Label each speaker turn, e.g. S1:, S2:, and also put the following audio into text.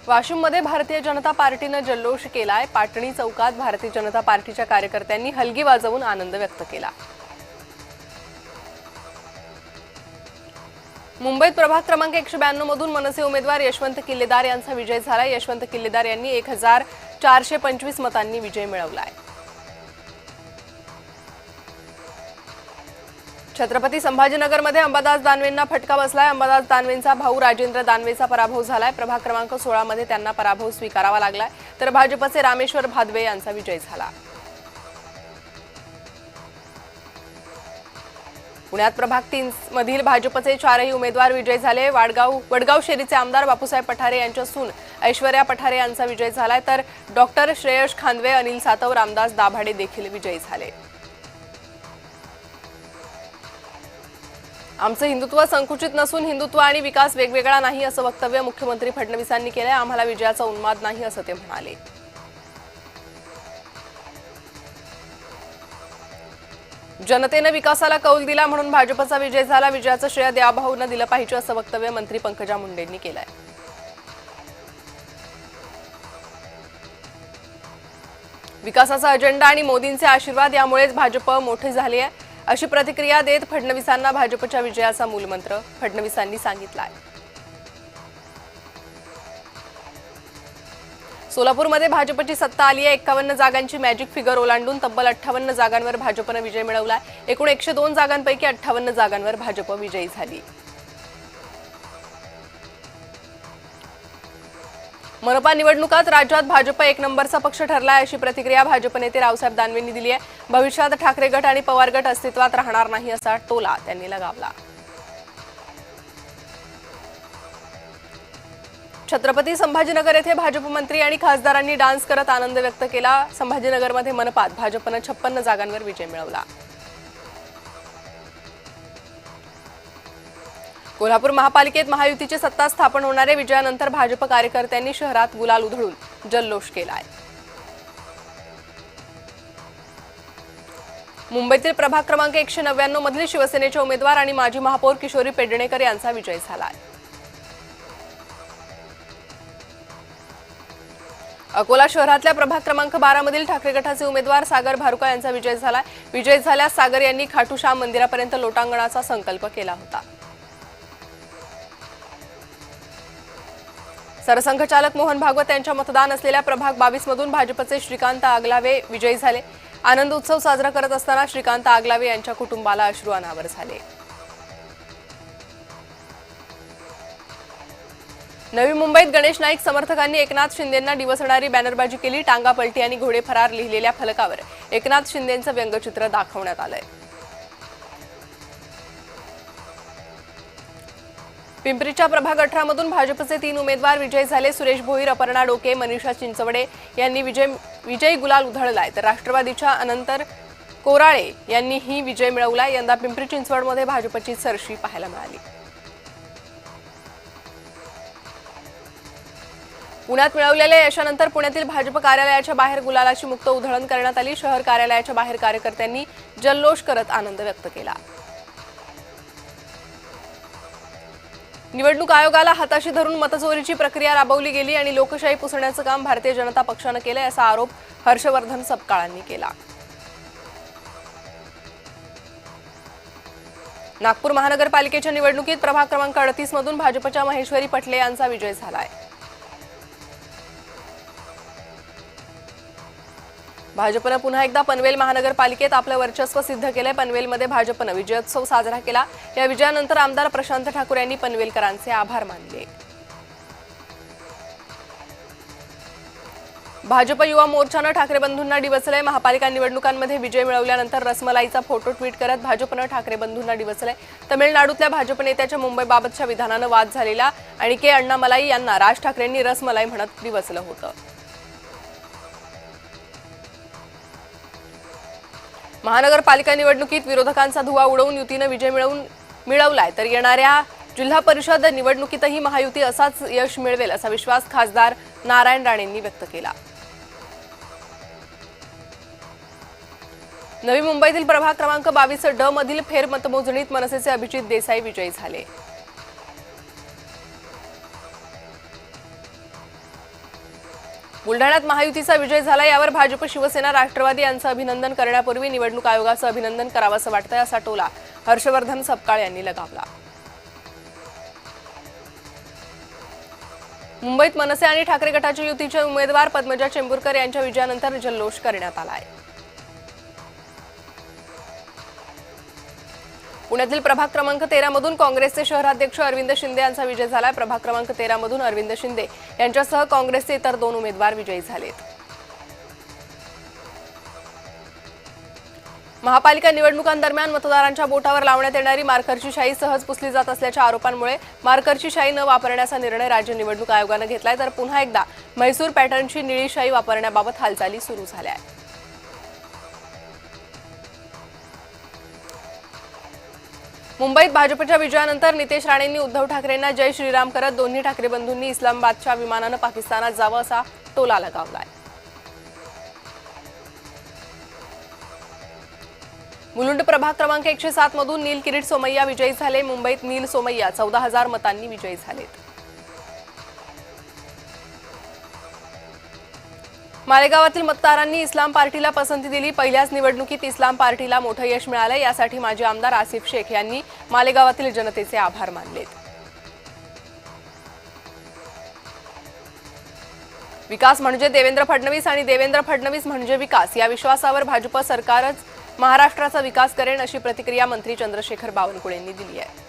S1: वाशिममध्ये भारतीय जनता पार्टीने जल्लोष केलाय। पाटणी चौकात भारतीय जनता पार्टीच्या कार्यकर्त्यांनी हलगी वाजवून आनंद व्यक्त केला। मुंबईत प्रभाग क्रमांक 192 मधून मनसे उमेदवार यशवंत किल्लेदार यांचा विजय झाला। यशवंत किल्लेदार यांनी 1425 मतांनी विजय मिळवलाय। छत्रपती संभाजीनगरमध्ये अंबादास दानवेंना फटका बसलाय। अंबादास दानवेंचा भाऊ राजेंद्र दानवेचा पराभव झालाय। प्रभाग क्रमांक 16 मध्ये त्यांना पराभव स्वीकारावा लागलाय, तर भाजपचे रामेश्वर भादवे यांचा विजय झाला। पुण्यात प्रभाग 3 मधील भाजपचे 4ही उमेदवार विजयी झाले। वडगाव शेरीचे आमदार बापूसाहेब पठारे यांच्या सून ऐश्वर्या पठारे यांचा विजय झालाय, तर डॉक्टर श्रेयश खांदवे, अनिल सातव, रामदास दाभाडे देखील विजयी झाले। आमचं हिंदुत्व संकुचित नसून हिंदुत्व आणि विकास वेगवेगळा नाही असं वक्तव्य मुख्यमंत्री फडणवीसांनी केलंय। आम्हाला विजयाचा उन्माद नाही असं ते म्हणाले। जनतेने विकासाला कौल दिला म्हणून भाजपचा विजय झाला। विजयाचं श्रेय देवाभाऊंना दिलं पाहिजे असं वक्तव्य मंत्री पंकजा मुंडेंनी केलंय। विकासाचा अजेंडा आणि मोदींचे आशीर्वाद यामुळेच भाजप मोठे झाले आहे अशी प्रतिक्रिया देत फडणवीसांना भाजपच्या विजयाचा मूलमंत्र फडणवीसांनी सांगितलाय। सोलापूरमध्ये भाजपची सत्ता आली आहे। 51 जागांची मॅजिक फिगर ओलांडून तब्बल 58 जागांवर भाजपने विजय मिळवलाय। एकूण 102 जागांपैकी 58 जागांवर भाजप विजयी झाली। मनपा निवडणुकात राज्यात भाजप एक नंबरचा पक्ष ठरलाय अशी प्रतिक्रिया भाजप नेते रावसाहेब दानवेंनी दिली आहे। भविष्यात ठाकरे गट आणि पवार गट अस्तित्वात राहणार नाही असा टोला त्यांनी लगावला। छत्रपती संभाजीनगर येथे भाजप मंत्री आणि खासदारांनी डान्स करत आनंद व्यक्त केला। संभाजीनगरमध्ये मनपात भाजपने 56 जागांवर विजय मिळवला। कोल्हापूर महापालिकेत महायुतीची सत्ता स्थापन होणारे विजयानंतर भाजप कार्यकर्त्यांनी शहरात गुलाल उधळून जल्लोष केलाय। मुंबईतील प्रभाग क्रमांक 199 मधील शिवसेनेचे उमेदवार आणि माजी महापौर किशोरी पेडणेकर यांचा विजय झालाय। अकोला शहरातल्या प्रभाग क्रमांक 12 मधील ठाकरे गटाचे उमेदवार सागर भारुका यांचा विजय झालाय। विजय झाल्यास सागर यांनी खाटू श्याम मंदिरापर्यंत लोटांगणाचा संकल्प केला होता। सरसंघचालक मोहन भागवत यांच्या मतदान असलेल्या प्रभाग 22 मधून भाजपचे श्रीकांत आगलावे विजयी झाले। आनंद उत्सव साजरा करत असताना श्रीकांत आगलावे यांच्या कुटुंबाला अश्रू अनावर झाले। नवी मुंबईत गणेश नाईक समर्थकांनी एकनाथ शिंदेंना डिवचणारी बॅनरबाजी केली। टांगा पलटी आणि घोडे फरार लिहिलेल्या फलकावर एकनाथ शिंदेंचं व्यंगचित्र दाखवण्यात आलंय। पिंपरीच्या प्रभाग 18 मधून भाजपचे 3 उमेदवार विजयी झाले। सुरेश भोईर, अपर्णा डोके, मनीषा चिंचवडे यांनी विजयी गुलाल उधळलाय, तर राष्ट्रवादीच्या अनंतर कोराळे यांनीही विजय मिळवलाय। यंदा पिंपरी चिंचवडमध्ये भाजपची सरशी पाहायला मिळाली। पुण्यात मिळवलेल्या यशानंतर पुण्यातील भाजप कार्यालयाच्या बाहेर गुलालाची मुक्त उधळण करण्यात आली। शहर कार्यालयाच्या बाहेर कार्यकर्त्यांनी जल्लोष करत आनंद व्यक्त केला। निवडणूक आयोगाला हाताशी धरून मतचोरीची प्रक्रिया राबवली गेली आणि लोकशाही पुसण्याचं काम भारतीय जनता पक्षाने केलंय असा आरोप हर्षवर्धन सपकाळांनी केला। नागपूर महानगरपालिकेच्या निवडणुकीत प्रभाग क्रमांक 38 मधून भाजपच्या महेश्वरी पटले यांचा विजय झालाय। भाजपने पुन्हा एकदा पनवेल महानगरपालिकेत आपलं वर्चस्व सिद्ध केलंय। पनवेलमध्ये भाजपने विजयोत्सव साजरा केला। या विजयानंतर आमदार प्रशांत ठाकूर यांनी पनवेलकरांचे आभार मानले। भाजप युवा मोर्चाने ठाकरे बंधूंना डिवचलंय। महापालिका निवडणुकांमध्ये विजय मिळवल्यानंतर रसमलाईचा फोटो ट्विट करत भाजपने ठाकरे बंधूंना डिवचलंय। तमिळनाडूतल्या भाजप नेत्याच्या मुंबईबाबतच्या विधानानं वाद झालेला आणि के अण्णामलाई यांना राज ठाकरेंनी रसमलाई म्हणत डिवचलं होतं। महानगरपालिका निवडणुकीत विरोधकांचा धुवा उडवून युतीने विजय मिळवलाय, तर येणाऱ्या जिल्हा परिषद निवडणुकीतही महायुती असाच यश मिळवेल असा विश्वास खासदार नारायण राणेंनी व्यक्त केला। नवी मुंबईतील प्रभाग क्रमांक 22 ड मधील फेर मतमोजणीत मनसेचे अभिजित देसाई विजयी झाले। बुलढाण्यात महायुतीचा विजय झाला, यावर भाजप, शिवसेना, राष्ट्रवादी यांचं अभिनंदन करण्यापूर्वी निवडणूक आयोगाचं अभिनंदन करावंसं वाटतंय, असा टोला हर्षवर्धन सपकाळ यांनी लगावला. मुंबईत मनसे आणि ठाकरे गटाच्या युतीचे उमेदवार पद्मजा चेंबूरकर यांच्या विजयानंतर जल्लोष करण्यात आलाय. पुण्यातील प्रभाग क्रमांक 13 मधून काँग्रेसचे शहराध्यक्ष अरविंद शिंदे यांचा विजय झालाय. प्रभाग क्रमांक 13 मधून अरविंद शिंदे यांच्यासह काँग्रेसचे इतर 2 उमेदवार विजयी झालेत. महापालिका निवडणुकांदरम्यान मतदारांच्या बोटावर लावण्यात येणारी मार्करची शाई सहज पुसली जात असल्याच्या आरोपांमुळे मार्करची शाई न वापरण्याचा निर्णय राज्य निवडणूक आयोगानं घेतलाय. तर पुन्हा एकदा म्हैसूर पॅटर्नची निळी शाई वापरण्याबाबत हालचाली सुरू झाल्या आहेत. मुंबईत भाजपच्या विजयानंतर नितेश राणेंनी उद्धव ठाकरेंना जय श्रीराम करत दोन्ही ठाकरे बंधूंनी इस्लामाबादच्या विमानानं पाकिस्तानात जावं असा टोला लगावलाय. मुलुंड प्रभाग क्रमांक 107 मधून नील किरीट सोमय्या विजयी झाले. मुंबईत नील सोमय्या 14,000 मतांनी विजयी झालेत. मालेगावातील मतदारांनी इस्लाम पार्टीला पसंती दिली. पहिल्याच निवडणुकीत इस्लाम पार्टीला मोठं यश मिळालं. यासाठी माजी आमदार आसिफ शेख यांनी मालेगावातील जनतेचे आभार मानलेत. विकास म्हणजे देवेंद्र फडणवीस आणि देवेंद्र फडणवीस म्हणजे विकास, या विश्वासावर भाजप सरकारच महाराष्ट्राचा विकास करेन, अशी प्रतिक्रिया मंत्री चंद्रशेखर बावनकुळेंनी दिली आहे.